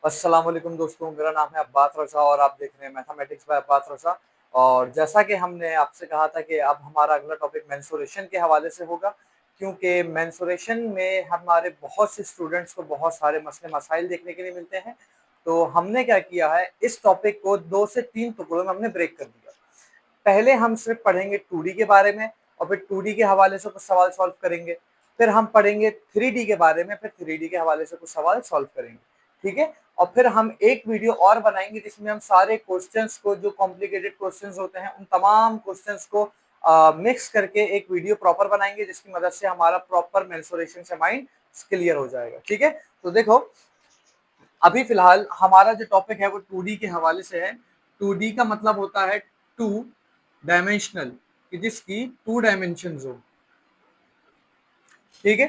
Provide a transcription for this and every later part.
अस्सलाम वालेकुम दोस्तों, मेरा नाम है अब्बास रज़ा और आप देख रहे हैं मैथमेटिक्स बाय अब्बास रज़ा। और जैसा कि हमने आपसे कहा था कि अब हमारा अगला टॉपिक मेंसुरेशन के हवाले से होगा, क्योंकि मेंसुरेशन में हमारे बहुत से स्टूडेंट्स को बहुत सारे मसले मसाइल देखने के लिए मिलते हैं। तो हमने क्या किया है, इस टॉपिक को 2 से 3 टुकड़ों में हमने ब्रेक कर दिया। पहले हम सिर्फ पढ़ेंगे 2D के बारे में और फिर 2D के हवाले से कुछ सवाल सॉल्व करेंगे। फिर हम पढ़ेंगे 3D के बारे में, फिर 3D के हवाले से कुछ सवाल सॉल्व करेंगे। ठीक है? और फिर हम एक वीडियो और बनाएंगे जिसमें हम सारे क्वेश्चंस को, जो कॉम्प्लिकेटेड क्वेश्चंस होते हैं, उन तमाम क्वेश्चंस को मिक्स करके एक वीडियो प्रॉपर बनाएंगे, जिसकी मदद से हमारा प्रॉपर मेंसुरेशन से माइंड क्लियर हो जाएगा। ठीक है? तो देखो, अभी फिलहाल हमारा जो टॉपिक है वो 2D के हवाले से है। 2D का मतलब होता है टू डायमेंशनल, कि जिसकी 2 डायमेंशंस हो। ठीक है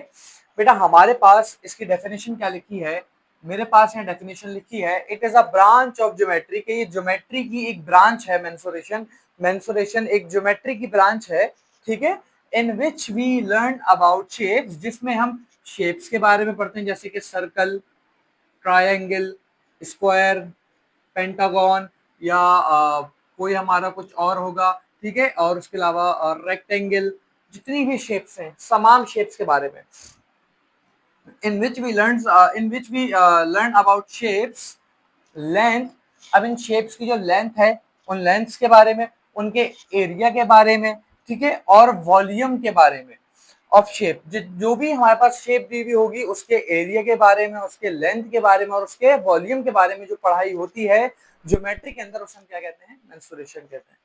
बेटा, हमारे पास इसकी डेफिनेशन क्या लिखी है? मेरे पास यहाँ डेफिनेशन लिखी है, it is a branch of geometry, कि ये ज्योमेट्री की एक ब्रांच है। मेंसुरेशन मेंसुरेशन एक ज्योमेट्री की ब्रांच है। ठीक है? In which we learn about shapes, जिसमें हम शेप्स के बारे में पढ़ते हैं, जैसे कि सर्कल, ट्रायंगल, स्क्वायर, पेंटागन, या कोई हमारा कुछ और होगा। ठीक है? और उसके अलावा रेक्टेंगल, जितनी भी शेप्स हैं, तमाम शेप्स के बारे में। in which we learn about shapes, length. अब इन शेप्स की जो लेंथ है, उन लेंथ्स के बारे में, उनके एरिया के बारे में, ठीक है, और वॉल्यूम के बारे में ऑफ शेप। जो भी हमारे पास शेप दी हुई होगी, उसके एरिया के बारे में, उसके लेंथ के बारे में और उसके वॉल्यूम के बारे में जो पढ़ाई होती है ज्योमेट्री के अंदर, उसे हम क्या कहते हैं? मेंसुरेशन कहते हैं।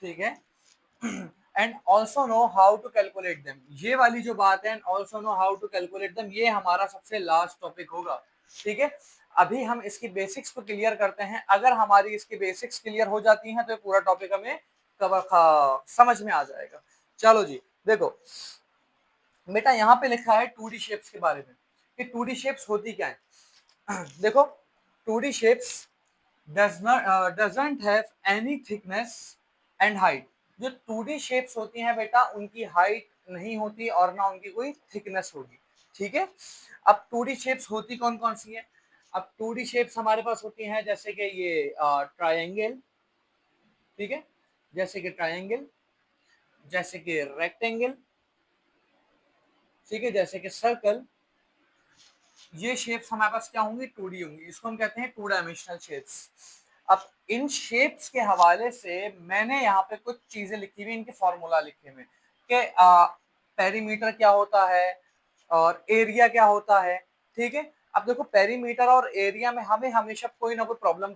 ठीक है? And also know how to calculate them, ये वाली जो बात है, and also know how to calculate them, ये हमारा सबसे लास्ट टॉपिक होगा। ठीक है? अभी हम इसकी बेसिक्स को क्लियर करते हैं। अगर हमारी इसकी बेसिक्स क्लियर हो जाती हैं तो पूरा टॉपिक हमें समझ में आ जाएगा। चलो जी, देखो बेटा, यहाँ पे लिखा है 2D शेप्स के बारे में कि 2D शेप्स होती क्या है। देखो, 2D shapes doesn't have any thickness and height। जो 2D शेप्स होती हैं बेटा, उनकी हाइट नहीं होती और ना उनकी कोई थिकनेस होगी। ठीक है? अब 2D शेप्स होती कौन कौन सी है? अब 2D शेप्स हमारे पास होती हैं जैसे कि ये ट्रायंगल, ठीक है, जैसे कि ट्रायंगल, जैसे कि रेक्टेंगल, ठीक है, जैसे कि सर्कल। ये शेप्स हमारे पास क्या होंगी? 2D होंगी। इसको हम कहते हैं 2 डायमेंशनल शेप्स। अब इन शेप्स के हवाले से मैंने यहाँ पे कुछ चीजें लिखी हुई, इनके फॉर्मूला लिखे हुए कि पेरीमीटर क्या होता है और एरिया क्या होता है। ठीक है? अब देखो, पेरीमीटर और एरिया में हमें हमेशा कोई ना कोई प्रॉब्लम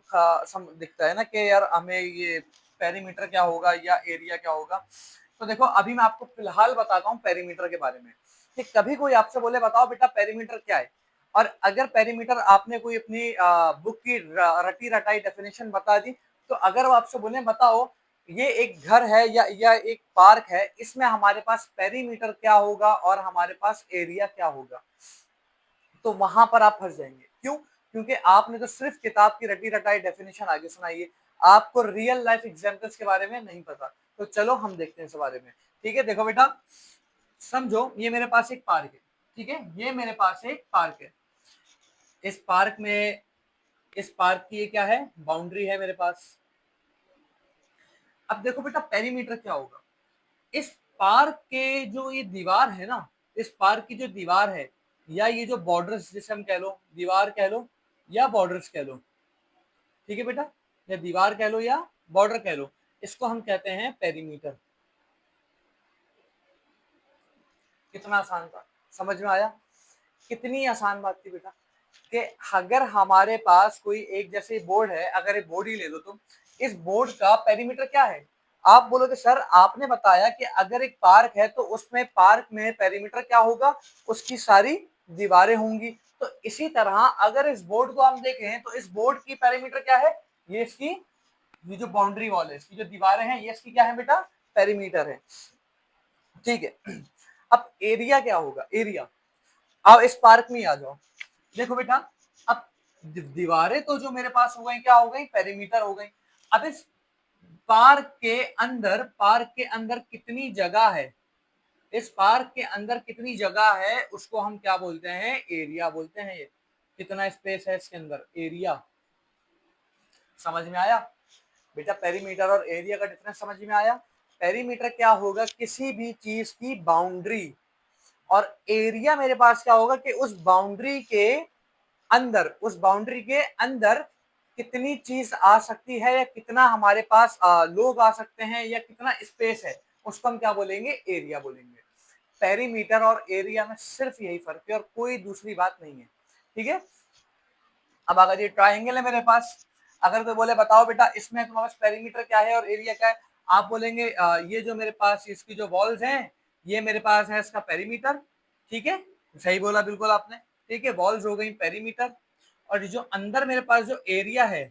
दिखता है ना, कि यार हमें ये पेरीमीटर क्या होगा या एरिया क्या होगा। तो देखो, अभी मैं आपको फिलहाल बताता हूँ पेरीमीटर के बारे में। कि कभी कोई आपसे बोले बताओ बेटा पेरीमीटर क्या है, और अगर पेरीमीटर आपने कोई अपनी बुक की रटी रटाई डेफिनेशन बता दी, तो अगर वो आपसे बोले बताओ ये एक घर है या एक पार्क है, इसमें हमारे पास पेरीमीटर क्या होगा और हमारे पास एरिया क्या होगा, तो वहां पर आप फंस जाएंगे। क्यों? क्योंकि आपने तो सिर्फ किताब की रटी रटाई डेफिनेशन आगे सुनाई है, आपको रियल लाइफ एग्जाम्पल्स के बारे में नहीं पता। तो चलो हम देखते हैं इस बारे में। ठीक है? देखो बेटा, समझो ये मेरे पास एक पार्क है। ठीक है? ये मेरे पास एक पार्क है। इस पार्क में, इस पार्क की ये क्या है? बाउंड्री है मेरे पास। अब देखो बेटा, पेरीमीटर क्या होगा? इस पार्क के जो ये दीवार है ना, इस पार्क की जो दीवार है, या ये जो बॉर्डर्स, जिसे हम कह लो, दीवार कह लो या बॉर्डर्स कह लो, ठीक है बेटा, या दीवार कह लो या बॉर्डर कह लो, इसको हम कहते हैं पेरीमीटर। कितना आसान था? समझ में आया? कितनी आसान बात थी बेटा, कि अगर हमारे पास कोई एक जैसे बोर्ड है, अगर एक बोर्ड ही ले लो तुम, इस बोर्ड का पेरीमीटर क्या है? आप बोलोगे सर आपने बताया कि अगर एक पार्क है तो उसमें पार्क में पेरीमीटर क्या होगा? उसकी सारी दीवारें होंगी। तो इसी तरह अगर इस बोर्ड को हम देखें तो इस बोर्ड की पेरीमीटर क्या है? ये इसकी, ये जो बाउंड्री वॉल है, इसकी जो दीवारें हैं, ये इसकी क्या है बेटा? पेरीमीटर है। ठीक है? अब एरिया क्या होगा? एरिया, अब इस पार्क में आ जाओ। देखो बेटा, अब दीवारें तो जो मेरे पास हो गई, क्या हो गई? पेरीमीटर हो गई। अब इस पार्क के अंदर कितनी जगह है, इस पार्क के अंदर कितनी जगह है, उसको हम क्या बोलते हैं? एरिया बोलते हैं। ये कितना स्पेस है इसके अंदर, एरिया। समझ में आया बेटा? पेरीमीटर और एरिया का डिफरेंस समझ में आया? पेरीमीटर क्या होगा, किसी भी चीज की बाउंड्री, और एरिया मेरे पास क्या होगा कि उस बाउंड्री के अंदर, उस बाउंड्री के अंदर कितनी चीज आ सकती है, या कितना हमारे पास लोग आ सकते हैं, या कितना स्पेस है, उसको हम क्या बोलेंगे, एरिया बोलेंगे। पेरीमीटर और एरिया में सिर्फ यही फर्क है और कोई दूसरी बात नहीं है, ठीक है। अब अगर ये ट्राइंगल है मेरे पास, अगर कोई बोले बताओ बेटा इसमें तुम्हारे पास पेरीमीटर क्या है और एरिया क्या है, आप बोलेंगे ये जो मेरे पास इसकी जो वॉल्स हैं, ये मेरे पास है इसका पेरीमीटर, ठीक है, सही बोला बिल्कुल आपने, ठीक है, वॉल्स हो गई पेरीमीटर, और जो अंदर मेरे पास जो एरिया है,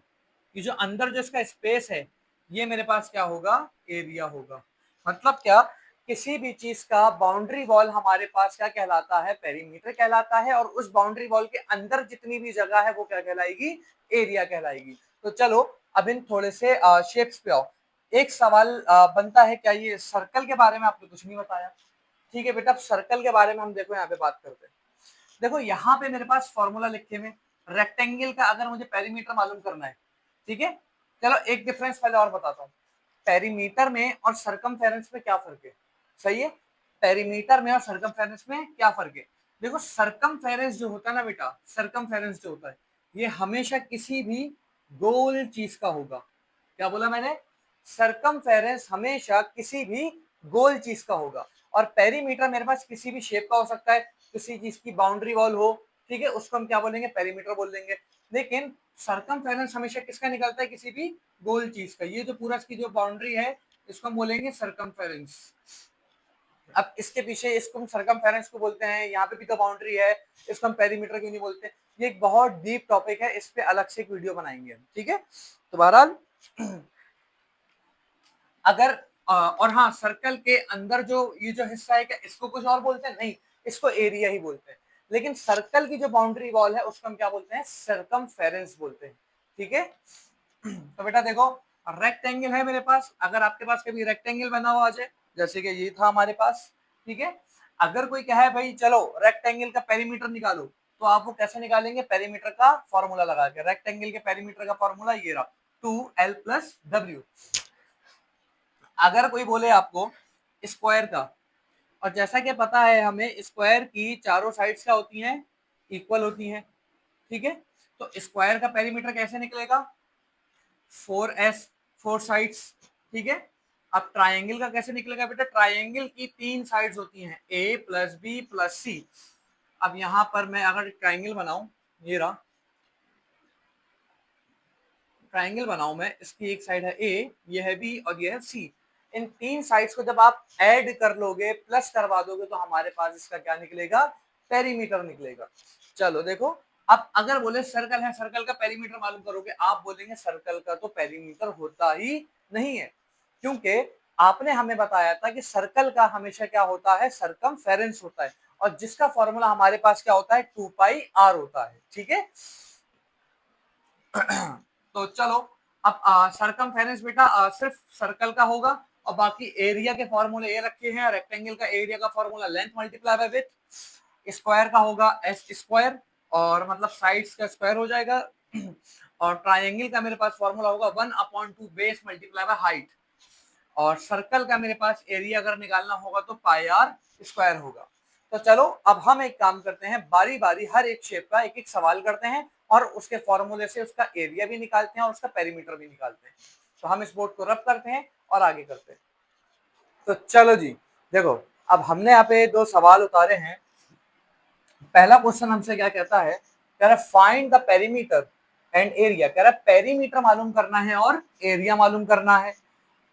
ये जो अंदर जो इसका स्पेस है, ये मेरे पास क्या होगा, एरिया होगा। मतलब क्या, किसी भी चीज का बाउंड्री वॉल हमारे पास क्या कहलाता है, पेरीमीटर कहलाता है, और उस बाउंड्री वॉल के अंदर जितनी भी जगह है वो क्या कहलाएगी, एरिया कहलाएगी। तो चलो अब इन थोड़े से शेप्स पे आओ। एक सवाल बनता है, क्या ये सर्कल के बारे में आपने कुछ नहीं बताया? ठीक है बेटा, अब सर्कल के बारे में हम देखो यहाँ पे बात करते हैं। देखो यहाँ पे मेरे पास फॉर्मूला लिखे में, रेक्टेंगल का अगर मुझे पेरीमीटर मालूम करना है, ठीक है, चलो एक डिफरेंस पहले और बताता हूँ। पेरीमीटर में और सरकमफेरेंस में क्या फर्क है, सही है, पेरीमीटर में और सरकमफेरेंस में क्या फर्क है? देखो सरकमफेरेंस जो होता है ना बेटा, सरकमफेरेंस जो होता है, ये हमेशा किसी भी गोल चीज का होगा। क्या बोला मैंने? सरकमफेरेंस हमेशा किसी भी गोल चीज का होगा, और पेरीमीटर मेरे पास किसी भी शेप का हो सकता है, किसी चीज की बाउंड्री वॉल हो, ठीक है, उसको हम क्या बोलेंगे, पेरीमीटर बोल देंगे। लेकिन सरकमफेरेंस हमेशा किसका निकलता है, किसी भी गोल चीज का। ये जो पूरा इसकी जो बाउंड्री है, इसको हम बोलेंगे सरकमफेरेंस। अब इसके पीछे इसको हम सरकमफेरेंस को बोलते हैं, यहाँ पे भी तो बाउंड्री है, इसको हम पेरीमीटर क्यों नहीं बोलते? ये एक बहुत डीप टॉपिक है, इस पे अलग से एक वीडियो बनाएंगे हम, ठीक है। तो बहरहाल अगर और हाँ, सर्कल के अंदर जो ये जो हिस्सा है, क्या इसको कुछ और बोलते हैं? नहीं, इसको एरिया ही बोलते हैं। लेकिन सर्कल की जो बाउंड्री वॉल है उसको हम क्या बोलते हैं, सरकमफेरेंस बोलते हैं, ठीक है। तो बेटा देखो, रेक्टेंगल है मेरे पास, अगर आपके पास कभी रेक्टेंगल बना हुआ आ जाए, जैसे कि ये था हमारे पास, ठीक है, अगर कोई कहे भाई चलो रेक्टेंगल का पेरीमीटर निकालो, तो आप वो कैसे निकालेंगे, पेरीमीटर का फॉर्मूला लगा के। रेक्टेंगल के पेरीमीटर का फॉर्मूला ये रहा, 2l+w। अगर कोई बोले आपको स्क्वायर का, और जैसा कि पता है हमें स्क्वायर की चारों साइड्स क्या होती हैं, इक्वल होती हैं, ठीक है, तो स्क्वायर का पेरीमीटर कैसे निकलेगा, 4s, 4 साइड्स, ठीक है। अब ट्राइंगल का कैसे निकलेगा बेटा, ट्राइंगल की 3 साइड्स होती हैं, a+b+c। अब यहाँ पर मैं अगर ट्राइंगल बनाऊं, ये रहा ट्राइंगल बनाऊं मैं, इसकी एक साइड है ए, ये है बी और ये है सी। इन 3 साइड्स को जब आप ऐड कर लोगे, प्लस करवा दोगे, तो हमारे पास इसका क्या निकलेगा, पेरीमीटर निकलेगा। चलो देखो, अब अगर बोले सर्कल है, सर्कल का पेरीमीटर मालूम करोगे, आप बोलेंगे सर्कल का तो पेरीमीटर होता ही नहीं है, क्योंकि आपने हमें बताया था कि सर्कल का हमेशा क्या होता है, सरकमफेरेंस होता है, और जिसका फॉर्मूला हमारे पास क्या होता है, 2πr होता है, ठीक है। तो चलो, अब सरकमफेरेंस बेटा सिर्फ सर्कल का होगा, और बाकी एरिया के फॉर्मूले ये रखे हैं। रेक्टेंगल का एरिया का formula length multiply by width, square का होगा एस स्क्वायर, और मतलब साइड्स का स्क्वायर हो जाएगा, और ट्राइंगल का मेरे पास फॉर्मूला होगा 1/2 बेस मल्टीप्लाई बाय हाइट, और सर्कल का मेरे पास एरिया अगर निकालना होगा तो पाई आर स्क्वायर होगा। तो चलो अब हम एक काम करते हैं, बारी बारी हर एक शेप का एक एक सवाल करते हैं, और उसके फॉर्मूले से उसका एरिया भी निकालते हैं और उसका पेरीमीटर भी निकालते हैं। तो हम इस बोर्ड को रब करते हैं और आगे करते हैं। तो चलो जी, देखो अब हमने यहाँ पे 2 सवाल उतारे हैं। पहला क्वेश्चन हमसे क्या कहता है, कह रहा है find the perimeter and area. कह रहा है पेरीमीटर मालूम करना है और एरिया मालूम करना है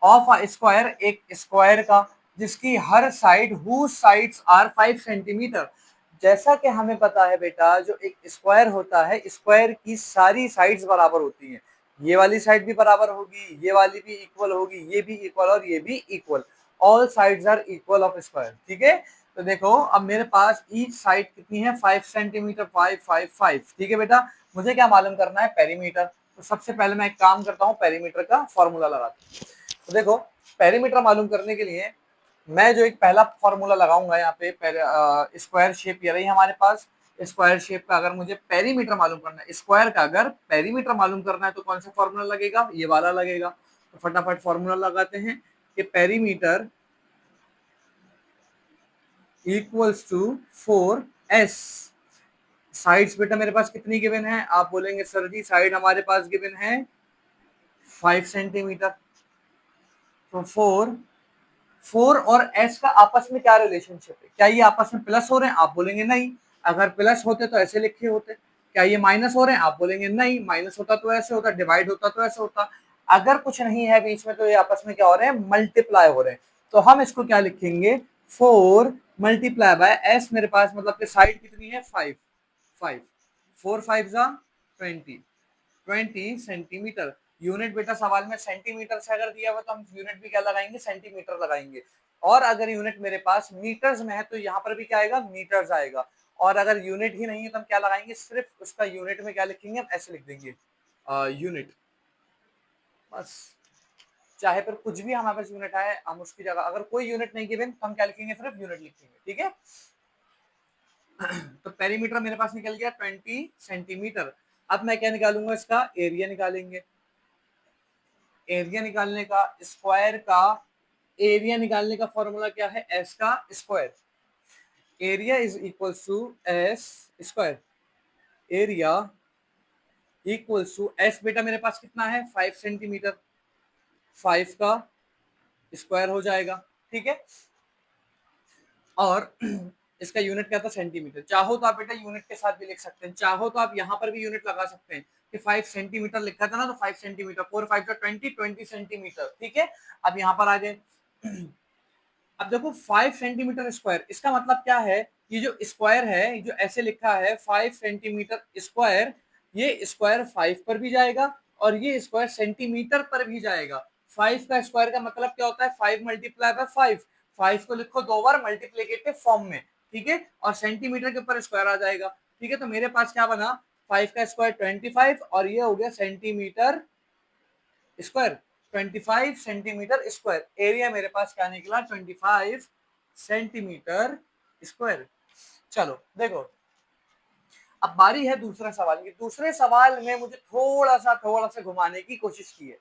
ऑफ अ स्क्वायर, एक स्क्वायर का, जिसकी हर side whose sides are 5 centimetre. जैसा कि हमें पता है बेटा, जो एक स्क्वायर होता है, स्क्वायर की सारी साइड्स बराबर होती हैं, ये वाली साइड भी बराबर होगी, ये वाली भी इक्वल होगी, ये भी इक्वल और ये भी equal, all sides are equal of square, ठीक है। तो देखो अब मेरे पास ईच साइड कितनी है, 5 सेंटीमीटर, 5 5 5, ठीक है बेटा। मुझे क्या मालूम करना है, पेरीमीटर। तो सबसे पहले मैं एक काम करता हूँ, पेरीमीटर का फॉर्मूला लगाता हूँ। तो देखो पेरीमीटर मालूम करने के लिए मैं जो एक पहला फॉर्मूला लगाऊंगा यहाँ पे, स्क्वायर शेप ये रही हमारे पास, स्क्वायर शेप का अगर मुझे पेरीमीटर मालूम करना है, स्क्वायर का अगर पेरीमीटर मालूम करना है तो कौन सा फॉर्मूला लगेगा, ये वाला लगेगा। तो फटाफट फॉर्मूला लगाते हैं कि perimeter equals to 4s। Sides बेटा मेरे पास कितनी गिवन है, आप बोलेंगे सर जी साइड हमारे पास गिवन है 5 सेंटीमीटर। तो 4 और s का आपस में क्या रिलेशनशिप है, क्या ये आपस में प्लस हो रहे हैं, आप बोलेंगे नहीं। अगर प्लस होते तो ऐसे लिखे होते। क्या ये माइनस हो रहे हैं, आप बोलेंगे नहीं, माइनस होता तो ऐसे होता, डिवाइड होता तो ऐसे होता। अगर कुछ नहीं है बीच में तो ये आपस में क्या हो रहे हैं, मल्टीप्लाई हो रहे हैं। तो हम इसको क्या लिखेंगे, 4 मल्टीप्लाई बाय एस, मेरे पास मतलब कि साइड कितनी है 5, 5 4 5 जा 20, 20 सेंटीमीटर। यूनिट बेटा सवाल में सेंटीमीटर से अगर दिया हुआ तो हम यूनिट भी क्या लगाएंगे, सेंटीमीटर लगाएंगे। और अगर यूनिट मेरे पास मीटर्स में है तो यहाँ पर भी क्या आएगा, मीटर्स आएगा। और अगर यूनिट ही नहीं है तो हम क्या लगाएंगे, सिर्फ उसका यूनिट में क्या लिखेंगे, हम ऐसे लिख देंगे यूनिट, बस। चाहे फिर कुछ भी हमारे पास यूनिट आए, हम उसकी जगह अगर कोई यूनिट नहीं गिवन तो हम क्या लिखेंगे, सिर्फ यूनिट लिखेंगे, ठीक है। तो पेरीमीटर मेरे पास निकल गया 20 सेंटीमीटर। अब मैं क्या निकालूंगा, इसका एरिया निकालेंगे। एरिया निकालने का, स्क्वायर का एरिया निकालने का फॉर्मूला क्या है, एस का square. Area is equal to S square. Area equal to S, बेटा मेरे पास कितना है 5 सेंटीमीटर, 5 का स्क्वायर हो जाएगा, ठीक है। और इसका यूनिट क्या था, सेंटीमीटर। चाहो तो आप बेटा यूनिट के साथ भी लिख सकते हैं, चाहो तो आप यहाँ पर भी यूनिट लगा सकते हैं कि 5 सेंटीमीटर लिखा था ना, तो 5 सेंटीमीटर, 4 5 का 20 सेंटीमीटर, ठीक है। अब यहाँ पर आ गए। अब देखो 5 सेंटीमीटर स्क्वायर, इसका मतलब क्या है, ये जो स्क्वायर है, जो ऐसे लिखा है 5 सेंटीमीटर स्क्वायर, ये स्क्वायर 5 पर भी जाएगा और ये स्क्वायर सेंटीमीटर पर भी जाएगा। 5 का स्क्वायर का मतलब क्या होता है, 5 मल्टीप्लाई बाय 5। 5 को लिखो 2 बार मल्टीप्लिकेटिव फॉर्म में, ठीक है, और सेंटीमीटर के ऊपर स्क्वायर आ जाएगा, ठीक है। तो मेरे पास क्या बना, 5 का स्क्वायर 25 और ये हो गया centimetre square, 25 centimetre square. Area मेरे पास क्या निकला, 25 सेंटीमीटर स्क्वायर। चलो देखो, अब बारी है दूसरा सवाल की। दूसरे सवाल में मुझे थोड़ा सा घुमाने की कोशिश की है।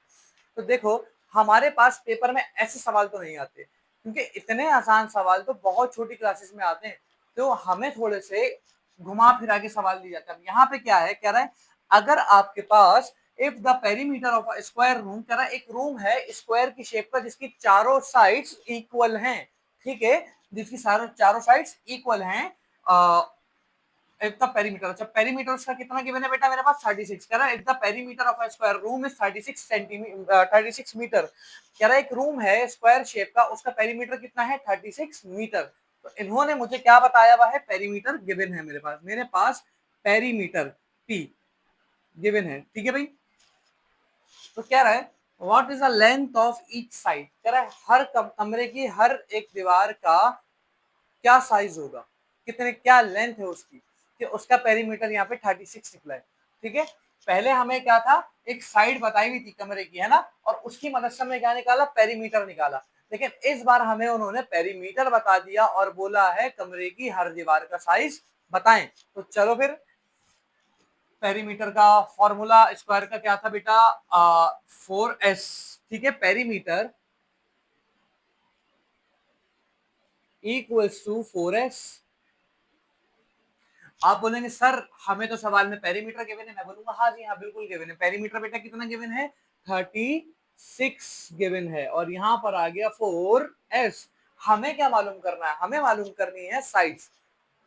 तो देखो हमारे पास पेपर में ऐसे सवाल तो नहीं आते, क्योंकि इतने आसान सवाल तो बहुत छोटी क्लासेस में आते हैं, तो हमें थोड़े से घुमा फिरा के सवाल दिए जाते हैं। यहाँ पे क्या है, कह रहा है अगर आपके पास if the perimeter of a square room, कह रहा है एक रूम है स्क्वायर की शेप का जिसकी चारों साइड्स इक्वल हैं, ठीक है, जिसकी चारों साइड्स इक्वल हैं। इफ द पेरीमीटर, अच्छा पेरीमीटर उसका कितना गिवन है बेटा मेरे पास 36, कह रहा है if the perimeter of a square room is 36 centimetre 36 metre. कह रहा है एक रूम है स्क्वायर शेप का, उसका पेरीमीटर कितना है 36 मीटर। तो इन्होंने मुझे क्या बताया हुआ है, पेरीमीटर गिवन है मेरे पास पेरीमीटर पी गिवन है, ठीक है भाई। तो कह रहा है what is the length of each side, कह रहा है हर कमरे की हर एक दीवार का क्या साइज होगा, कितने क्या लेंथ है उसकी, कि उसका पेरीमीटर यहाँ पे 36 निकला है, ठीक है। पहले हमें क्या था, एक साइड बताई हुई थी कमरे की, है ना, और उसकी मदद से हमने क्या निकाला, पेरीमीटर निकाला। लेकिन इस बार हमें उन्होंने पेरीमीटर बता दिया और बोला है कमरे की हर दीवार का साइज बताएं। तो चलो फिर, पेरीमीटर का फॉर्मूला स्क्वायर का क्या था बेटा, 4s, ठीक है। Perimeter equals to 4s। आप बोलेंगे सर हमें तो सवाल में पेरीमीटर गिवन है, मैं बोलूंगा हाँ जी हाँ बिल्कुल गिवन है। पेरीमीटर बेटा कितना गिवन है, 36 गिवन है, और यहाँ पर आ गया 4s। हमें क्या मालूम करना है, हमें मालूम करनी है साइड्स।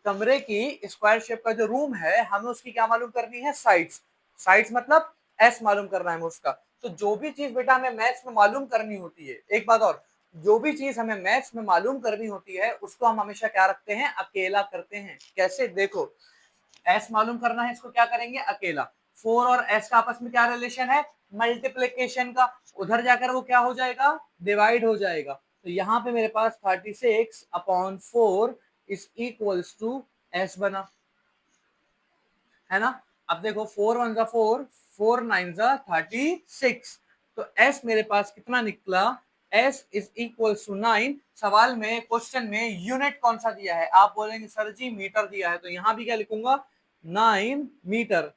कमरे की स्क्वायर शेप का जो रूम है, हमें उसकी क्या मालूम करनी है, साइड्स। साइड्स मतलब एस मालूम करना है हमें उसका। तो जो भी चीज बेटा हमें मैथ्स में मालूम करनी होती है, एक बात और, जो भी चीज हमें मैथ्स में मालूम करनी होती है उसको हम हमेशा क्या रखते हैं, अकेला करते हैं। कैसे, देखो एस मालूम करना है, इसको क्या करेंगे, अकेला। 4 और एस का आपस में क्या रिलेशन है, मल्टीप्लीकेशन का। उधर जाकर वो क्या हो जाएगा, डिवाइड हो जाएगा। तो यहाँ पे मेरे पास 36/4 इज इक्वल्स टू एस बना, है ना। अब देखो 4 1 जा 4, 4 9 जा 36। तो एस मेरे पास कितना निकला, s इज इक्वल टू 9। सवाल में क्वेश्चन में यूनिट कौन सा दिया है, आप बोलेंगे सर जी मीटर दिया है, तो यहां भी क्या लिखूंगा 9 मीटर।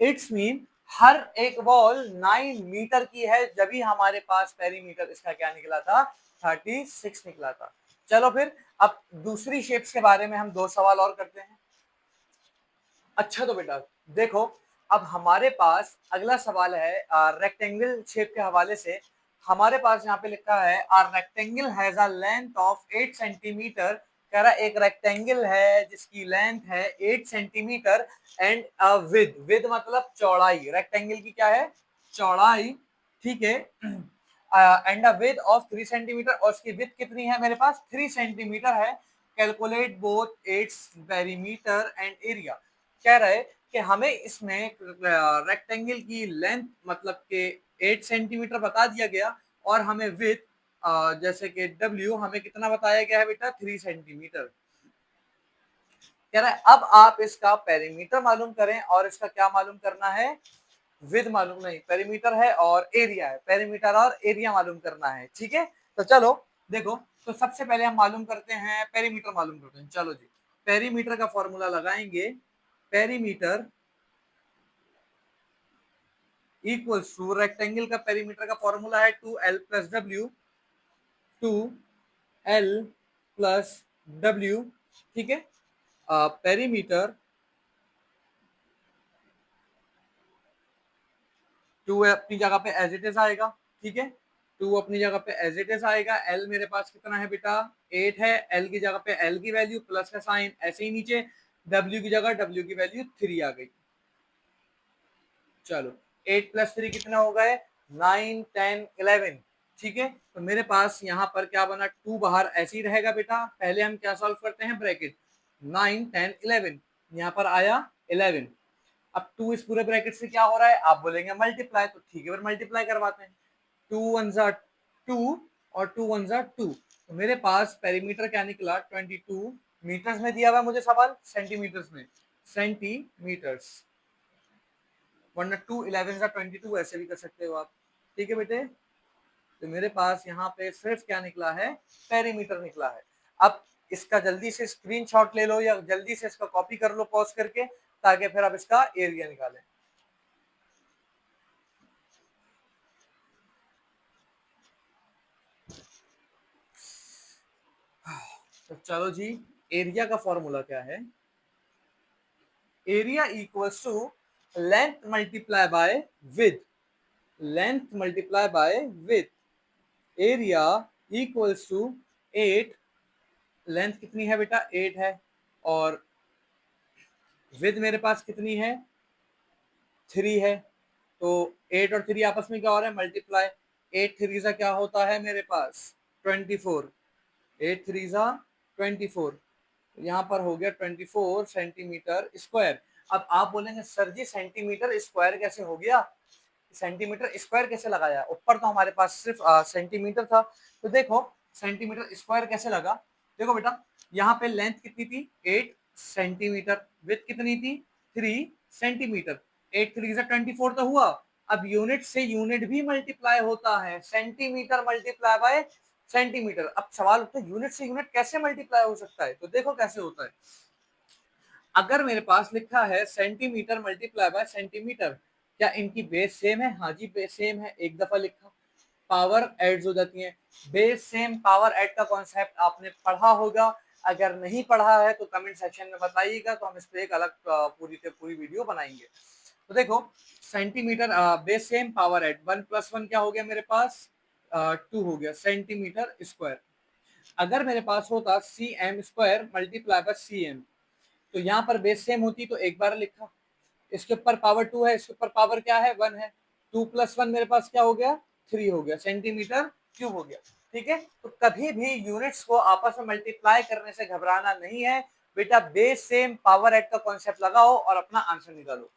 इट्स मीन हर एक बॉल 9 मीटर की है, जब भी हमारे पास पेरीमीटर इसका क्या निकला था 36 निकला था। चलो फिर अब दूसरी शेप्स के बारे में हम दो सवाल और करते हैं। अच्छा तो बेटा देखो, अब हमारे पास अगला सवाल है रेक्टेंगल शेप के हवाले से। हमारे पास यहाँ पे लिखा है rectangle has a length of 8 centimetre. कह रहा एक रेक्टेंगल है जिसकी लेंथ है 8 सेंटीमीटर एंड विद, विद मतलब चौड़ाई, रेक्टेंगल की क्या है चौड़ाई, ठीक है, and a with of 3 centimetre, और उसकी विद कितनी है मेरे पास 3 सेंटीमीटर है। Calculate both its perimeter and area. कह रहे कि हमें इसमें रेक्टेंगल की लेंथ मतलब के 8 सेंटीमीटर बता दिया गया, और हमें विथ जैसे कि W हमें कितना बताया गया है बेटा 3 सेंटीमीटर। कह रहा है अब आप इसका पेरीमीटर मालूम करें, और इसका क्या मालूम करना है विद मालूम नहीं, पेरीमीटर है और एरिया है, पेरीमीटर और एरिया मालूम करना है, ठीक है। तो चलो देखो, तो सबसे पहले हम मालूम करते हैं पेरीमीटर मालूम करते हैं। चलो जी, पेरीमीटर का फॉर्मूला लगाएंगे। पेरीमीटर इक्वल्स टू, रेक्टेंगल का पेरीमीटर का फॉर्मूला है 2l plus W, 2l plus W, ठीक है। पेरीमीटर 2 अपनी जगह पे एज इट इज आएगा, ठीक है, 2 अपनी जगह पे एज इट इज आएगा। l मेरे पास कितना है बेटा 8 है, l की जगह पे l की वैल्यू प्लस का साइन ऐसे ही नीचे, w की जगह w की वैल्यू 3 आ गई। चलो 8 प्लस 3 कितना हो गए 9 10 11, ठीक है। तो मेरे पास यहाँ पर क्या बना 2 बाहर ऐसे ही रहेगा बेटा। पहले हम क्या सॉल्व करते हैं ब्रैकेट 9 10 11, यहाँ पर आया 11। अब 2 इस पूरे ब्रैकेट से क्या हो रहा है, आप बोलेंगे मल्टीप्लाई, तो ठीक है फिर मल्टीप्लाई करवाते हैं। 2 1 जा 2 और 2 1 जा 2, तो मेरे पास पेरीमीटर क्या निकला 22 मीटर्स में दिया हुआ मुझे सवाल, सेंटीमीटर्स में, सेंटीमीटर्स, वरना 2 11 जा 22 ऐसे भी कर सकते हो आप, ठीक है बेटे। तो मेरे पास यहाँ पे सिर्फ क्या निकला है पेरीमीटर निकला है। अब इसका जल्दी से स्क्रीनशॉट ले लो या जल्दी से इसका कॉपी कर लो पॉज करके, ताकि फिर आप इसका एरिया निकालें। तो चलो जी, एरिया का फॉर्मूला क्या है, area equals to length multiply by width, length multiply by width, area equals to 8, length कितनी है बेटा 8 है, और विड्थ मेरे पास कितनी है 3 है, तो 8 और 3 आपस में क्या हो रहा है मल्टीप्लाई, 8 3 सा क्या होता है मेरे पास 24, 8 3 सा 24, यहाँ पर हो गया 24 सेंटीमीटर स्क्वायर। अब आप बोलेंगे सर जी सेंटीमीटर स्क्वायर कैसे हो गया, सेंटीमीटर स्क्वायर कैसे लगाया, ऊपर तो हमारे पास सिर्फ सेंटीमीटर था। तो देखो सेंटीमीटर स्क्वायर कैसे लगा, देखो बेटा यहाँ पे लेंथ कितनी थी 8 सेंटीमीटर, विड्थ कितनी थी 3 सेंटीमीटर, 8 3 से 24 तो हुआ। अब यूनिट से यूनिट भी मल्टीप्लाई होता है, सेंटीमीटर मल्टीप्लाई बाय सेंटीमीटर। अब सवाल उठता है यूनिट से यूनिट कैसे मल्टीप्लाई हो सकता है, तो देखो कैसे होता है। अगर मेरे पास लिखा है सेंटीमीटर मल्टीप्लाई बाय सेंटीमीटर, क्या इनकी बेस सेम है, हाँ जी बेस सेम है, एक दफा लिखा, पावर एड्स हो जाती है। बेस सेम पावर एड का कॉन्सेप्ट आपने पढ़ा होगा, अगर नहीं पढ़ा है तो कमेंट सेक्शन में बताइएगा, तो हम इस पे एक अलग पूरी वीडियो बनाएंगे। तो देखो centimetre base same power add, 1 + 1 क्या हो गया मेरे पास 2 हो गया सेंटीमीटर स्क्वायर। अगर मेरे पास होता C M square multiply by C M, तो यहाँ पर बेस सेम होती तो एक बार लिखा, इसके ऊपर पावर 2 है, इसके ऊपर पावर क्या है 1 है, 2 + 1 मेरे पास क्या हो गया 3 हो गया, सेंटीमीटर क्यूब हो गया, ठीक है। तो कभी भी यूनिट्स को आपस में मल्टीप्लाई करने से घबराना नहीं है बेटा, बेस सेम पावर एड का कॉन्सेप्ट लगाओ और अपना आंसर निकालो।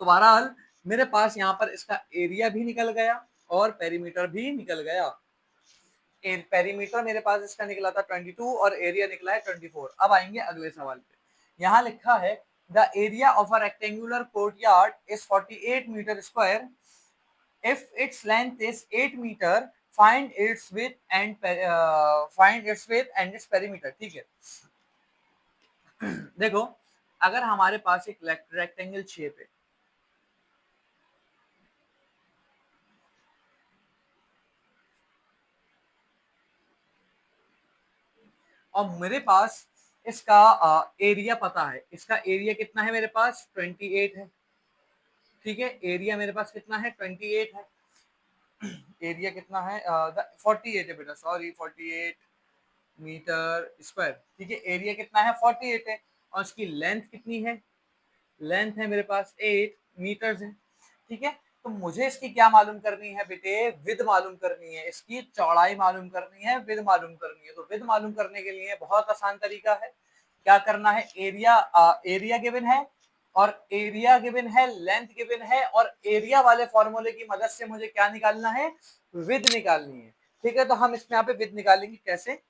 तो बहरहाल मेरे पास यहाँ पर इसका एरिया भी निकल गया और पेरीमीटर भी निकल गया। पेरीमीटर मेरे पास इसका निकला था 22 और एरिया निकला है 24। अब आएंगे अगले सवाल पे। यहाँ लिखा है the area of a rectangular courtyard is 48 metre square if its length is 8 meter, find its width and its perimeter. ठीक है, देखो अगर हमारे पास एक रेक्टेंगल शेप है, और मेरे पास इसका एरिया पता है, इसका एरिया कितना है मेरे पास 28 है, ठीक है, एरिया मेरे पास कितना है 28 है, एरिया कितना है 48 है बेटा, सॉरी 48 मीटर स्क्वायर, ठीक है, एरिया कितना है 48 है, और इसकी लेंथ कितनी है, लेंथ है मेरे पास 8 मीटर्स है, ठीक है। तो मुझे इसकी क्या मालूम करनी है बेटे, विद मालूम करनी है, इसकी चौड़ाई मालूम करनी है, विद मालूम करनी है। तो विद मालूम करने के लिए बहुत आसान तरीका है, क्या करना है, एरिया एरिया गिवन है और एरिया गिवन है, लेंथ गिवन है, और एरिया वाले फॉर्मूले की मदद से मुझे क्या निकालना है, विद निकालनी है, ठीक है। तो हम इसमें यहाँ पे विद निकालेंगे कैसे,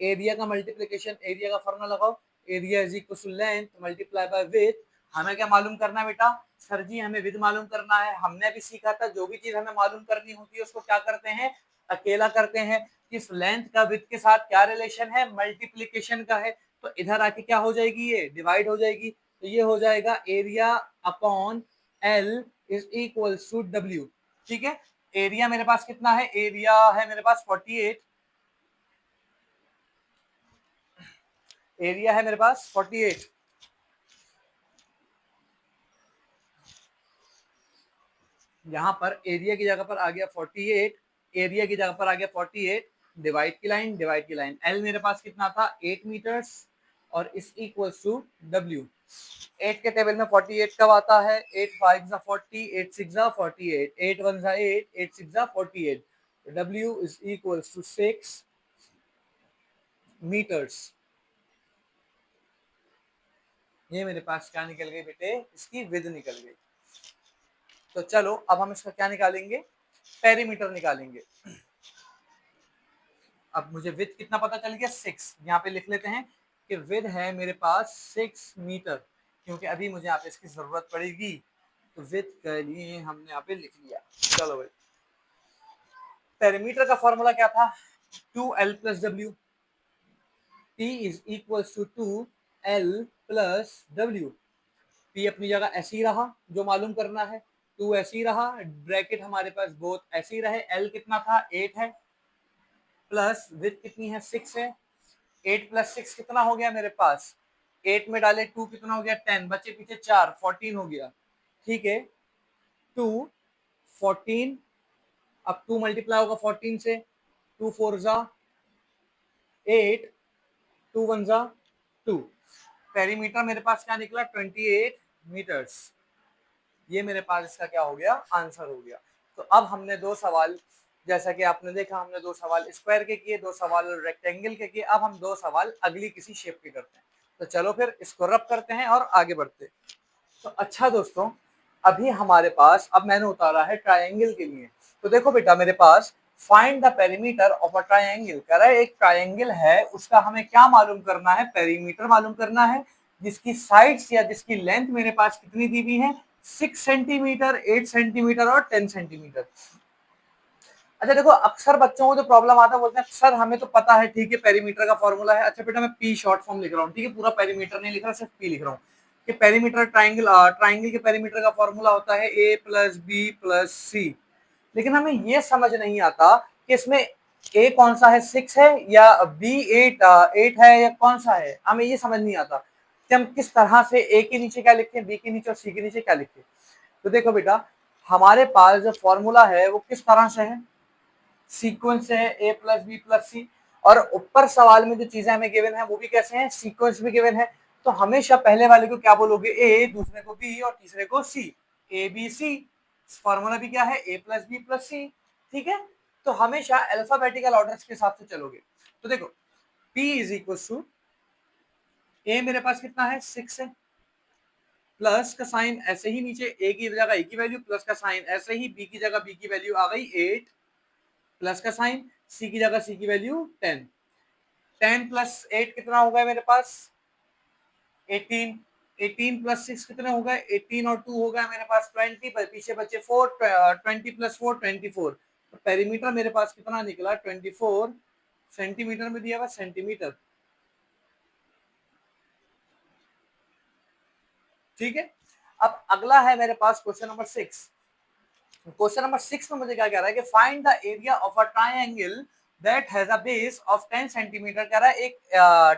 एरिया का मल्टीप्लीकेशन, एरिया का फॉर्मूला लगाओ, area is equal to length multiply by width. हमें क्या मालूम करना है बेटा, सर जी हमें विद मालूम करना है। हमने अभी सीखा था जो भी चीज हमें मालूम करनी होती है उसको क्या करते हैं, अकेला करते हैं। किस लेंथ का विड्थ के साथ क्या रिलेशन है, मल्टीप्लीकेशन का है, तो इधर आके क्या हो जाएगी, ये डिवाइड हो जाएगी, तो ये हो जाएगा area upon L is equal to W, ठीक है। एरिया मेरे पास कितना है, एरिया है मेरे पास 48, एरिया है मेरे पास 48, यहाँ पर एरिया की जगह पर आ गया 48, एरिया की जगह पर आ गया 48, डिवाइड की लाइन, डिवाइड की लाइन, एल मेरे पास कितना था 8 मीटर्स, और इस इक्वल्स टू डब्ल्यू। 8 के टेबल में 48 कब आता है, 8 5 जा 40, 8 6 जा 48, 8 1 जा 8, 8 6 जा 48, W is equals to 6 metres. ये मेरे पास क्या निकल गई बेटे, इसकी विद निकल गई। तो चलो अब हम इसका क्या निकालेंगे, पेरीमीटर निकालेंगे। अब मुझे विद कितना पता चल गया 6, यहाँ पे लिख लेते हैं कि विद है मेरे पास 6 मीटर, क्योंकि अभी मुझे यहाँ पे इसकी जरूरत पड़ेगी, तो विद के लिए हमने यहाँ पे लिख लिया। चलो भाई, पेरीमीटर का फॉर्मूला क्या था, 2l plus W, P is equal to 2l plus W. P अपनी जगह ऐसे ही रहा जो मालूम करना है, 2 ऐसे ही रहा, ब्रैकेट हमारे पास बोथ ऐसे ही रहे, L कितना था 8 है, प्लस विद कितनी है 6 है, 8 प्लस 6 कितना हो गया मेरे पास, 8 में डाले 2 कितना हो गया 10, बचे पीछे 4 14 हो गया, ठीक है। 2 14, अब 2 मल्टीप्लाई होगा 14 से, 2 4 जा 8, 2 1 जा 2, पेरीमीटर मेरे पास क्या निकला 28 मीटर्स। ये मेरे पास इसका क्या हो गया, आंसर हो गया। तो अब हमने दो सवाल, जैसा कि आपने देखा हमने दो सवाल स्क्वायर के किए, दो सवाल रेक्टेंगल के किए, अब हम दो सवाल अगली किसी शेप के करते हैं। तो चलो फिर इसको रब करते हैं और आगे बढ़ते हैं। तो अच्छा दोस्तों, अभी हमारे पास, अब मैंने उतारा है ट्रायंगल के लिए। तो देखो बेटा मेरे पास find the perimeter of a triangle कह रहा है, एक ट्रायंगल है उसका हमें क्या मालूम करना है, पेरीमीटर मालूम करना है, जिसकी साइड्स या जिसकी लेंथ मेरे पास कितनी दी हुई है, 6 सेंटीमीटर, 8 सेंटीमीटर और 10 सेंटीमीटर। अच्छा देखो, अक्सर बच्चों को जो प्रॉब्लम आता है बोलते हैं सर हमें तो पता है, ठीक है पेरीमीटर का फॉर्मूला है, अच्छा बेटा मैं पी शॉर्ट फॉर्म लिख रहा हूँ, ठीक है, पूरा पेरीमीटर नहीं लिख रहा, सिर्फ पी लिख रहा हूँ कि पेरीमीटर ट्राइंगल, ट्राइंगल के पेरीमीटर का फॉर्मूला होता है ए प्लस बी प्लस सी। लेकिन हमें ये समझ नहीं आता कि इसमें ए कौन सा है 6 है या बी 8 है या कौन सा है, हमें ये समझ नहीं आता कि हम किस तरह से ए के नीचे क्या लिखें, बी के नीचे और सी के नीचे क्या लिखें। तो देखो बेटा हमारे पास जो फॉर्मूला है वो किस तरह से है, सीक्वेंस है ए प्लस बी प्लस सी, और ऊपर सवाल में जो चीजें हमें गिवन है वो भी कैसे हैं, सीक्वेंस भी गिवन है। तो हमेशा पहले वाले को क्या बोलोगे ए, दूसरे को बी और तीसरे को सी, ए बी सी। फॉर्मूला भी क्या है ए प्लस बी प्लस सी, ठीक है। तो हमेशा अल्फाबेटिकल ऑर्डर के हिसाब से चलोगे। तो देखो P इज इक्वल टू ए, मेरे पास कितना है 6 है, प्लस का साइन ऐसे ही नीचे ए की जगह ए की वैल्यू, प्लस का साइन ऐसे ही बी की जगह बी की वैल्यू आ गई 8, प्लस का साइन सी की जगह सी की वैल्यू 10 प्लस 8 कितना होगा मेरे पास 18, 18 प्लस 6 कितने हो गए? 18 और 2 हो गया मेरे पास 20, पर पीछे बचे 4, 20 प्लस 4 24। तो पेरीमीटर मेरे पास कितना निकला? 24 सेंटीमीटर में दिया हुआ, सेंटीमीटर। ठीक है, अब अगला है मेरे पास क्वेश्चन नंबर 6। क्वेश्चन नंबर 6 में मुझे क्या कह रहा है कि find the area of a triangle that has a base of 10 centimetre. कह रहा है एक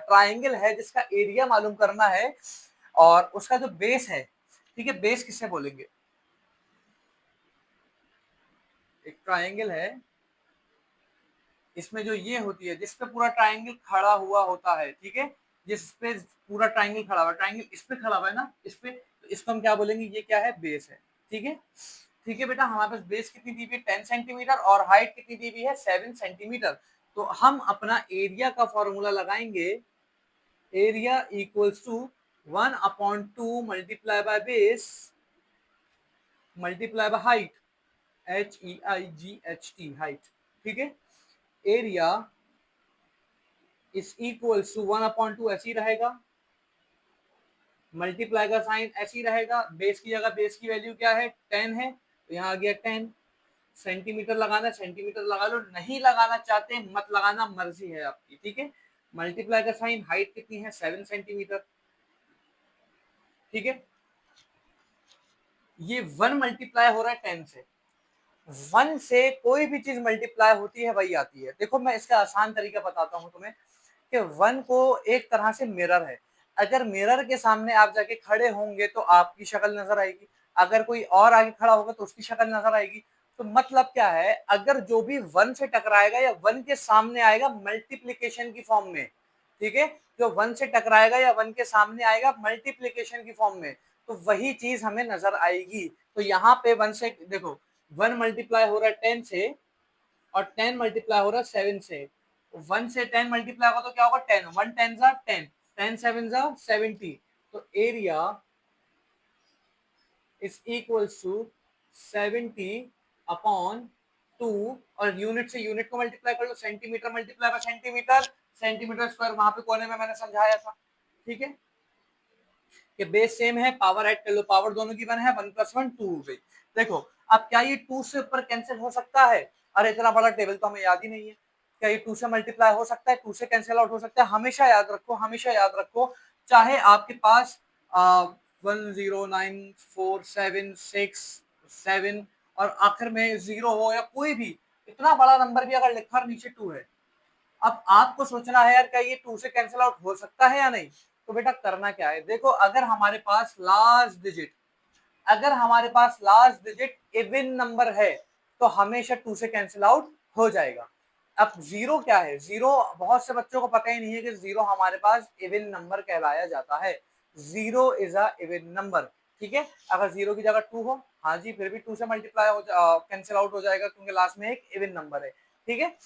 ट्राइंगल है जिसका एरिया मालूम करना है और उसका जो बेस है, ठीक है, बेस किससे बोलेंगे? एक ट्राइंगल है, इसमें जो ये होती है जिस पे पूरा ट्राइंगल खड़ा हुआ होता है, ठीक है, जिस पे पूरा ट्राइंगल खड़ा हुआ है, ट्राइंगल इस पे खड़ा हुआ है ना, इस पे, तो इसको हम क्या बोलेंगे? ये क्या है? बेस है। ठीक है, ठीक है बेटा, हमारे पास बेस कितनी दी हुई है? 10 सेंटीमीटर और हाइट कितनी दी हुई है? 7 सेंटीमीटर। तो हम अपना एरिया का फॉर्मूला लगाएंगे, area equals to 1/2 multiply by base multiply by height, HEIGHT, height. ठीक है, एरिया इज इक्वल्स टू 1/2 ऐसे ही रहेगा, मल्टीप्लाई का साइन ऐसे ही रहेगा, बेस की जगह बेस की वैल्यू क्या है? 10 है, तो यहाँ आ गया 10। सेंटीमीटर लगाना सेंटीमीटर लगा लो, नहीं लगाना चाहते मत लगाना, मर्जी है आपकी। ठीक है, मल्टीप्लाई का साइन, हाइट कितनी है? 7 सेंटीमीटर। ठीक है, ये 1 मल्टीप्लाई हो रहा है 10 से। 1 से कोई भी चीज मल्टीप्लाई होती है वही आती है। देखो मैं इसका आसान तरीका बताता हूँ तुम्हें कि 1 को एक तरह से मिरर है, अगर मिरर के सामने आप जाके खड़े होंगे तो आपकी शक्ल नजर आएगी, अगर कोई और आगे खड़ा होगा तो उसकी शक्ल नजर आएगी। तो मतलब क्या है, अगर जो भी 1 से टकराएगा या 1 के सामने आएगा मल्टीप्लीकेशन की फॉर्म में, ठीक है, जो 1 से टकराएगा या 1 के सामने आएगा मल्टीप्लीकेशन की फॉर्म में, तो वही चीज हमें नजर आएगी। तो यहाँ पे 1 से देखो, 1 मल्टीप्लाई हो रहा है 10 से और 10 मल्टीप्लाई हो रहा है 7 से। 1 से 10 मल्टीप्लाई होगा तो क्या होगा? 10, 1 10 जा 10, 10 7 जा 70। तो area is equals to 70 upon 2, और यूनिट से यूनिट को मल्टीप्लाई कर लो, centimetre multiply by centimetre, centimetre square, वहां पे कोने में मैंने समझाया था। ठीक है, कि बेस सेम है, पावर ऐड कर लो, पावर दोनों की 1 है, 1 + 1 2 हो गई। देखो अब क्या ये 2 से ऊपर कैंसिल हो सकता है? अरे इतना बड़ा टेबल तो हमें याद ही नहीं है। क्या ये 2 से मल्टीप्लाई हो सकता है? 2 से कैंसिल आउट हो सकता है? हमेशा याद रखो, हमेशा याद रखो, चाहे आपके पास 1094767 और आखिर में 0 हो या कोई भी इतना बड़ा नंबर भी अगर लिखा और नीचे 2 है, अब आपको सोचना है यार क्या ये 2 से कैंसिल आउट हो सकता है या नहीं। तो बेटा करना क्या है, देखो अगर हमारे पास लास्ट डिजिट इवन नंबर है तो हमेशा 2 से कैंसिल आउट हो जाएगा। अब जीरो क्या है? जीरो बहुत से बच्चों को पता ही नहीं है कि जीरो हमारे पास इवन नंबर कहलाया जाता है। Zero is a even number. ठीक है, अगर जीरो की जगह 2 हो, हाँ जी, फिर भी 2 से मल्टीप्लाई हो कैंसिल आउट हो जाएगा क्योंकि लास्ट में एक इवन नंबर है। ठीक है,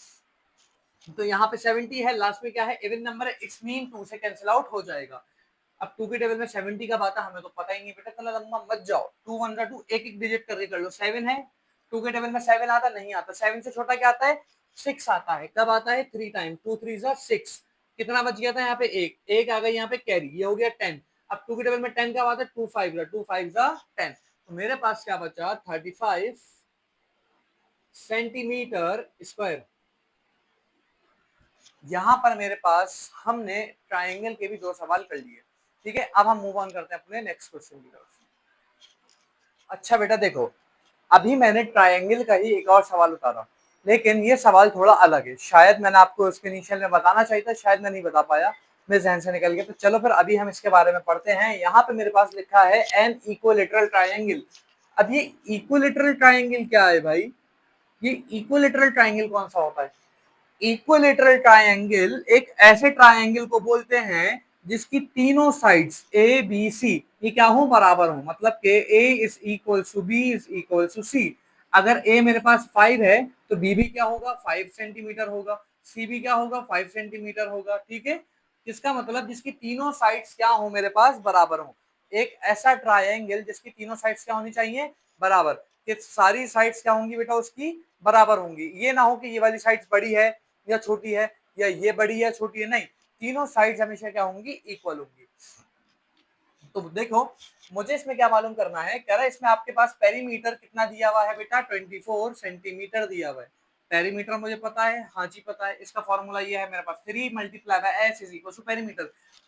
तो यहाँ पे 70 है, लास्ट में क्या है? इवन नंबर है, इट्स मीन 2 से कैंसिल आउट हो जाएगा। अब 2 के टेबल में 70 कब आता है हमें तो पता ही नहीं बेटा, इतना लंबा मत जाओ। 2 1 2 एक एक डिजिट करके कर लो। 7 है, 2 के टेबल में 7 आता नहीं आता, 7 से छोटा क्या आता है? 6 आता है। कब आता है? 3 टाइम, 2 3 6। कितना बच गया था यहाँ पे? एक एक आ गई यहाँ पे कैरी, ये हो गया 10। अब 2 के टेबल में 10 कब आता है? 2 5 2 5 10। तो मेरे पास क्या बचा? 35 सेंटीमीटर स्क्वायर। यहाँ पर मेरे पास हमने ट्राइंगल के भी 2 सवाल कर लिए। ठीक है, अब हम मूव ऑन करते हैं अपने नेक्स्ट क्वेश्चन की तरफ। अच्छा बेटा देखो, अभी मैंने ट्राइंगल का ही एक और सवाल उतारा, लेकिन ये सवाल थोड़ा अलग है। शायद मैंने आपको इसके इनिशियल में बताना चाहिए था, शायद मैं नहीं बता पाया, मेरे जहन से निकल गया। तो चलो फिर अभी हम इसके बारे में पढ़ते हैं। यहाँ पे मेरे पास लिखा है एन इक्विलेटरल ट्राइंगल। अब ये इक्विलेटरल ट्राइंगल क्या है भाई? ये इक्विलेटरल ट्राइंगल कौन सा होता है? इक्विलेटरल ट्राइंगल एक ऐसे ट्राइंगल को बोलते हैं जिसकी तीनों साइड्स ए बी सी ये क्या हो? बराबर हो। मतलब कि A is equal to B is equal to C. अगर ए मेरे पास 5 है तो बी भी क्या होगा? 5 सेंटीमीटर होगा, सी भी क्या होगा? 5 सेंटीमीटर होगा। ठीक है, इसका मतलब जिसकी तीनों साइड्स क्या हो? मेरे पास बराबर हो। एक ऐसा ट्राइंगल जिसकी तीनों साइड्स क्या होनी चाहिए? बराबर। कि सारी साइड्स क्या होंगी बेटा? उसकी बराबर होंगी। ये ना हो कि ये वाली साइड्स बड़ी है या छोटी है, या ये बड़ी है छोटी है, नहीं, तीनों साइड्स हमेशा क्या होंगी? इक्वल होंगी। तो देखो मुझे इसमें क्या मालूम करना है, कह रहा है इसमें आपके पास पेरीमीटर कितना दिया हुआ है बेटा, 24 सेंटीमीटर दिया हुआ है। पेरीमीटर मुझे पता है, हाँ जी पता है, इसका फॉर्मूला ये है मेरे पास 3 multiply by S is equal to perimeter.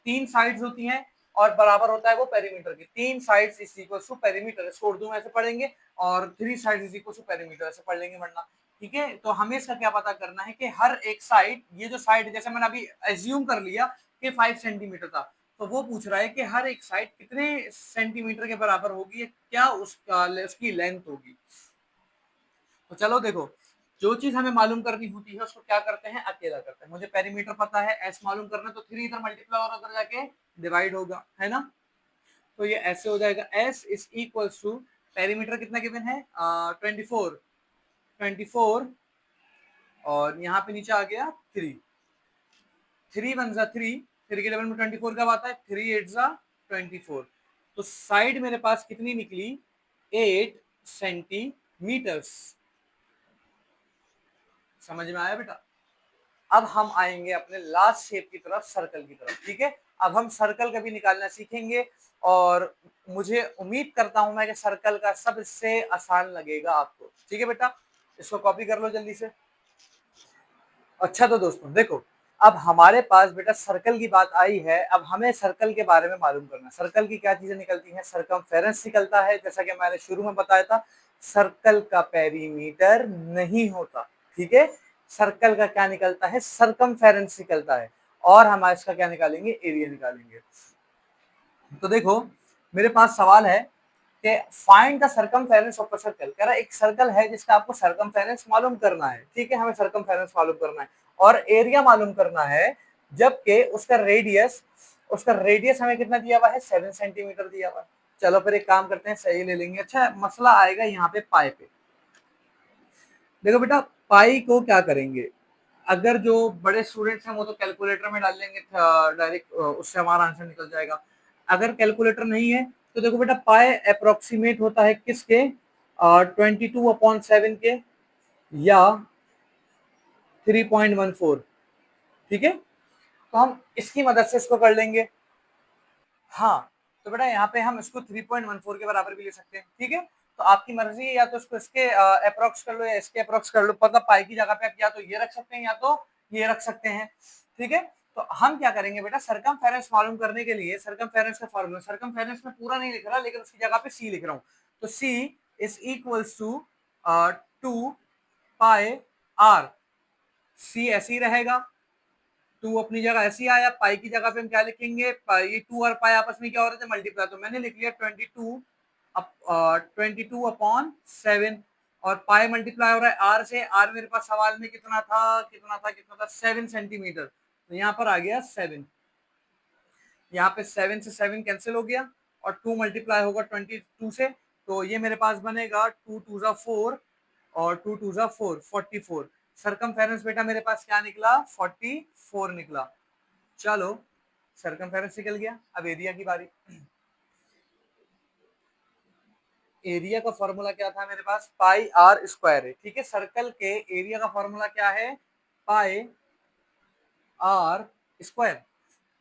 तीन साइड्स होती हैं और बराबर होता है वो पेरीमीटर की, तीन sides is equal to perimeter, इसको उर्दू में ऐसे पढ़ेंगे, और three sides is equal to perimeter ऐसे पढ़ लेंगे वरना। ठीक है, तो हमें इसका क्या पता करना है कि हर एक साइड, ये जो साइड जैसे मैंने अभी एज्यूम कर लिया कि 5 सेंटीमीटर था, तो वो पूछ रहा है कि हर एक साइड कितने सेंटीमीटर के बराबर होगी, क्या उसका उसकी लेंथ होगी। तो चलो देखो, जो चीज हमें मालूम करनी होती है उसको क्या करते हैं, अकेला करते हैं। मुझे पेरीमीटर पता है, एस मालूम करना है, तो 3 इधर मल्टीप्लाई और उधर जाके डिवाइड होगा, है ना। तो ये ऐसे हो जाएगा, S is equal to perimeter कितना गिवन है, 24, 24, और यहाँ पे नीचे आ गया 3, 3 वन जा 3, 3 के लेवल में 24 कब आता है, 3 8 जा 24। तो साइड मेरे पास कितनी निकली, 8 सेंटीमीटर्स। समझ में आया बेटा। अब हम आएंगे अपने लास्ट शेप की तरफ, सर्कल की तरफ। ठीक है, अब हम सर्कल का भी निकालना सीखेंगे, और मुझे उम्मीद करता हूं मैं कि सर्कल का सबसे आसान लगेगा आपको। ठीक है बेटा, इसको कॉपी कर लो जल्दी से। अच्छा तो दोस्तों देखो, अब हमारे पास बेटा सर्कल की बात आई है, अब हमें सर्कल के बारे में मालूम करना है। सर्कल की क्या चीजें निकलती हैं, सरकमफेरेंस निकलता है, जैसा कि मैंने शुरू में बताया था। सर्कल का पेरीमीटर नहीं होता, ठीक है। सर्कल का क्या निकलता है, सरकमफेरेंस निकलता है, और हम इसका क्या निकालेंगे, एरिया निकालेंगे। तो देखो मेरे पास सवाल है कि find the circumference of a circle. कह रहा है एक सर्कल है जिसका आपको सरकमफेरेंस मालूम करना है। ठीक है, हमें सरकमफेरेंस मालूम करना है और एरिया मालूम करना है, जबकि उसका रेडियस हमें कितना दिया हुआ है, 7 सेंटीमीटर दिया हुआ है। चलो फिर एक काम करते हैं, सही ले लेंगे। अच्छा मसला आएगा यहाँ पे पाई पे। देखो बेटा, पाई को क्या करेंगे, अगर जो बड़े स्टूडेंट्स हैं वो तो कैलकुलेटर में डाल लेंगे डायरेक्ट, उससे हमारा आंसर निकल जाएगा। अगर कैलकुलेटर नहीं है तो देखो बेटा, पाई अप्रोक्सीमेट होता है किसके, 22/7 के, या 3.14। ठीक है, तो हम इसकी मदद से इसको कर लेंगे। हाँ, तो बेटा यहाँ पे हम इसको 3.14 के बराबर भी ले सकते हैं। ठीक है, तो आपकी मर्जी है, या तो इसको इसके अप्रोक्स कर लो या इसके अप्रोक्स कर लो, मतलब पाई की जगह पे आप या तो ये रख सकते हैं या तो ये रख सकते हैं। ठीक है, तो हम क्या करेंगे बेटा, सरकमफेरेंस मालूम करने के लिए सरकमफेरेंस का फॉर्मूला, सरकमफेरेंस में पूरा नहीं लिख रहा लेकिन उसकी जगह पे सी लिख रहा हूँ, तो C is equals to 2 pi R. C ऐसे ही रहेगा, टू अपनी जगह ऐसी आया, पाई की जगह पे हम क्या लिखेंगे, ये टू और पाई आपस में क्या हो रहे थे, मल्टीप्लाई, तो मैंने लिख लिया 22/7, और पाई मल्टीप्लाई हो रहा है आर से। आर मेरे पास सवाल में कितना था 7 सेंटीमीटर, तो यहाँ पर आ गया 7। यहाँ पे 7 से 7 कैंसिल हो गया, और 2 मल्टीप्लाई होगा 22 से, तो ये मेरे पास बनेगा 2 2 जा 4, और 2 2 जा 4, 44। सरकमफेरेंस बेटा मेरे पास क्या निकला, 44 निकला। चलो सरकमफेरेंस निकल गया, अब एरिया की बारी। एरिया का फॉर्मूला क्या था मेरे पास, पाई आर स्क्वायर है। ठीक है, सर्कल के एरिया का फॉर्मूला क्या है, पाई आर स्क्वायर।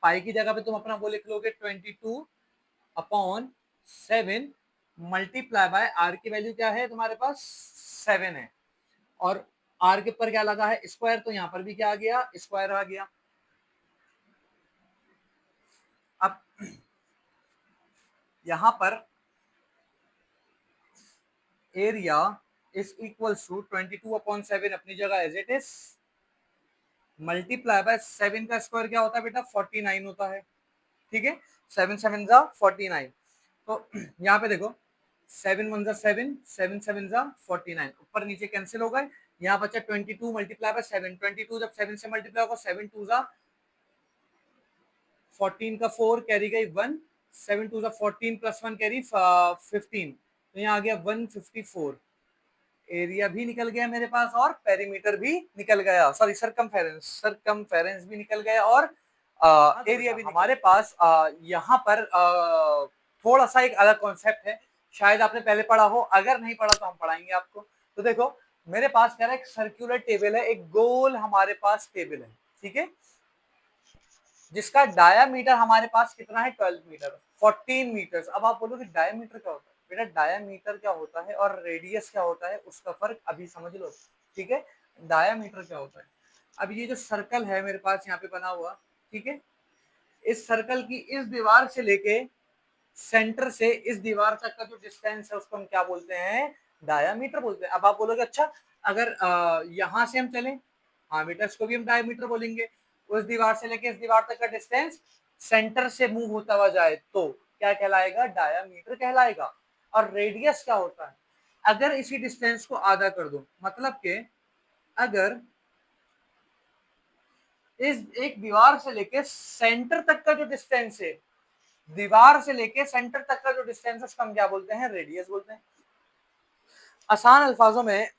पाई की जगह पे तुम अपना वो लिख लोगे 22/7, मल्टीप्लाई बाय आर की वैल्यू क्या है तुम्हारे पास, 7 है, और आर के ऊपर क्या लगा है, स्क्वायर, तो यहाँ पर भी क्या आ गया, स्क्वायर आ गया। अब यहाँ पर एरिया इज इक्वल टू 22/7 अपनी जगह as it is, multiply by 7 का स्क्वायर क्या होता है बेटा, 49 होता है। ठीक है, 7 7 जा 49, तो यहाँ पे देखो 7 1 जा 7, 7 7 जा 49, ऊपर नीचे कैंसिल हो गए, यहाँ बचा 22 मल्टीप्लाई बाय 7, 22 जब 7 से मल्टीप्लाई होगा, 7 2 जा 14 का 4 कैरी गई 1, 7 2 जा 14 प्लस 1 कैरी 15, तो यहाँ आ गया 154। एरिया भी निकल गया मेरे पास, और पेरीमीटर भी निकल गया, सॉरी सरकमफेरेंस भी निकल गया, और एरिया भी। हमारे पास यहाँ पर थोड़ा सा एक अलग कॉन्सेप्ट है, शायद आपने पहले पढ़ा हो, अगर नहीं पढ़ा तो हम पढ़ाएंगे आपको। तो देखो मेरे पास क्या है, एक सर्कुलर टेबल है, एक गोल हमारे पास टेबल है। ठीक है, जिसका डायामीटर हमारे पास कितना है, 12 मीटर। 14 मीटर्स। अब आप बोलोगे डायमीटर क्या होता है? बेटा डायमीटर क्या होता है और रेडियस क्या होता है उसका फर्क अभी समझ लो, ठीक है। डायमीटर क्या होता है? अब ये जो सर्कल है मेरे पास यहाँ पे बना हुआ, ठीक है, इस सर्कल की इस दीवार से लेके सेंटर से इस दीवार तक का जो डिस्टेंस है उसको हम क्या बोलते हैं? डायामीटर बोलते हैं। अब आप बोलोगे अच्छा अगर यहां से हम चलें, हाँ बेटा इसको भी हम डायमीटर बोलेंगे। उस दीवार से लेके इस दीवार तक का डिस्टेंस सेंटर से मूव होता हुआ जाए तो क्या कहलाएगा? डायामीटर कहलाएगा। और रेडियस क्या होता है? अगर इसी डिस्टेंस को आधा कर दो, मतलब के अगर इस एक दीवार से लेके सेंटर तक का जो डिस्टेंस है, दीवार से लेके सेंटर तक का जो डिस्टेंस है उसको हम क्या बोलते हैं? रेडियस बोलते हैं। आसान अल्फाजों में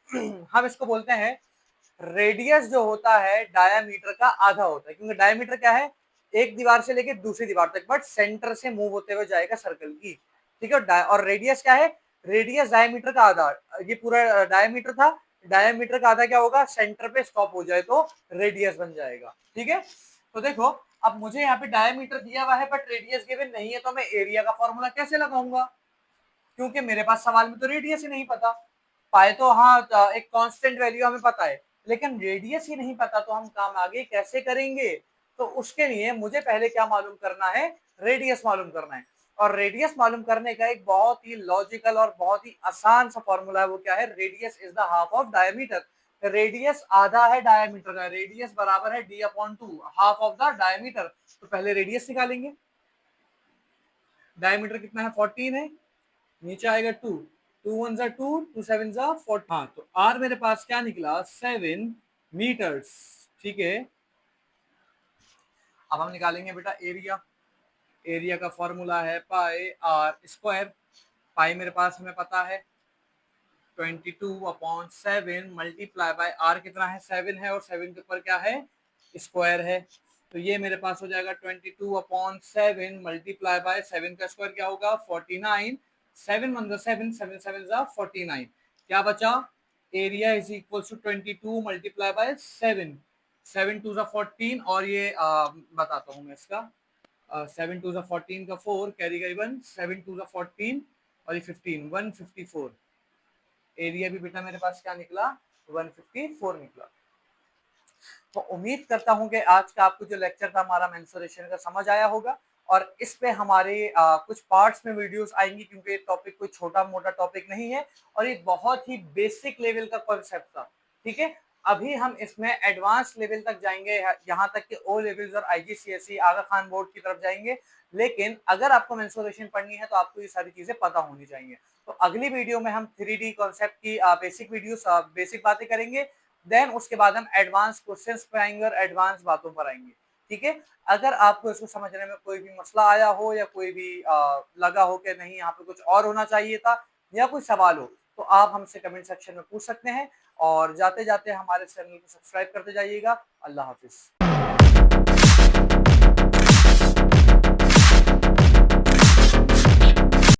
हम इसको बोलते हैं रेडियस जो होता है डायामीटर का आधा होता है, क्योंकि डायामीटर क्या है? एक दीवार से लेके दूसरी दीवार तक, बट सेंटर से मूव होते हुए जाएगा सर्कल की, ठीक है। और रेडियस क्या है? रेडियस डायामीटर का आधा। ये पूरा डायामीटर था, डायामीटर का आधा क्या होगा? सेंटर पे स्टॉप हो जाए तो रेडियस बन जाएगा, ठीक है। तो देखो अब मुझे यहाँ पे डायामीटर दिया हुआ है बट रेडियस गिवन नहीं है, तो मैं एरिया का फॉर्मूला कैसे लगाऊंगा? क्योंकि मेरे पास सवाल में तो रेडियस ही नहीं पता। पाए तो हाँ एक कांस्टेंट वैल्यू हमें पता है, लेकिन रेडियस ही नहीं पता, तो हम काम आगे कैसे करेंगे? तो उसके लिए मुझे पहले क्या मालूम करना है? रेडियस मालूम करना है। और रेडियस मालूम करने का एक बहुत ही लॉजिकल और बहुत ही आसान सा फॉर्मूला है, वो क्या है? Radius is the half of diameter. Radius आधा है डायमीटर का, रेडियस बराबर है d/2, half of the diameter. तो पहले रेडियस निकालेंगे। डायमीटर कितना है? 14 है, नीचे आएगा 2, 2 1 जा 2, 2 7 जा 14। हाँ तो आर मेरे पास क्या निकला? 7 मीटर्स, ठीक है। अब हम निकालेंगे बेटा एरिया। एरिया का फॉर्मूला है पाई आर स्क्वायर। पाई मेरे पास हमें पता है 22/7 मल्टीप्लाई बाय आर कितना है? 7 है, और 7 के ऊपर क्या है? स्क्वायर है। तो ये मेरे पास हो जाएगा 22/7 मल्टीप्लाई बाय 7 का स्क्वायर क्या होगा? 49। 7 1 7, 7 7 49। क्या बचा? Area is equal to 22 multiply by 7, 7 2 14, और ये बताता हूँ मैं इसका। 7 2 14 का 4 कैरी गई 1, 7 2 14 और ये 15, 154। एरिया भी बेटा मेरे पास क्या निकला? 154 निकला। तो उम्मीद करता हूं कि आज का आपको जो लेक्चर था हमारा मेंसुरेशन का समझ आया होगा, और इस पे हमारे कुछ पार्ट्स में वीडियोस आएंगी, क्योंकि ये टॉपिक कोई छोटा मोटा टॉपिक नहीं है और ये बहुत ही बेसिक लेवल का कॉन्सेप्ट था, ठीक है। अभी हम इसमें एडवांस लेवल तक जाएंगे, यहाँ तक कि ओ लेवल्स और आईजीसीएसई आगा खान बोर्ड की तरफ जाएंगे। लेकिन अगर आपको मेंसुरेशन पढ़नी है तो आपको ये सारी चीजें पता होनी चाहिए। तो अगली वीडियो में हम 3D कॉन्सेप्ट की बेसिक वीडियोस, बेसिक बातें करेंगे। देन उसके बाद हम एडवांस क्वेश्चंस पे आएंगे और एडवांस बातों पर आएंगे, ठीक है। अगर आपको इसको समझने में कोई भी मसला आया हो या कोई भी लगा हो कि नहीं यहाँ पे कुछ और होना चाहिए था, या कोई सवाल हो, तो आप हमसे कमेंट सेक्शन में पूछ सकते हैं। और जाते जाते हमारे चैनल को सब्सक्राइब करते जाइएगा। अल्लाह हाफिज।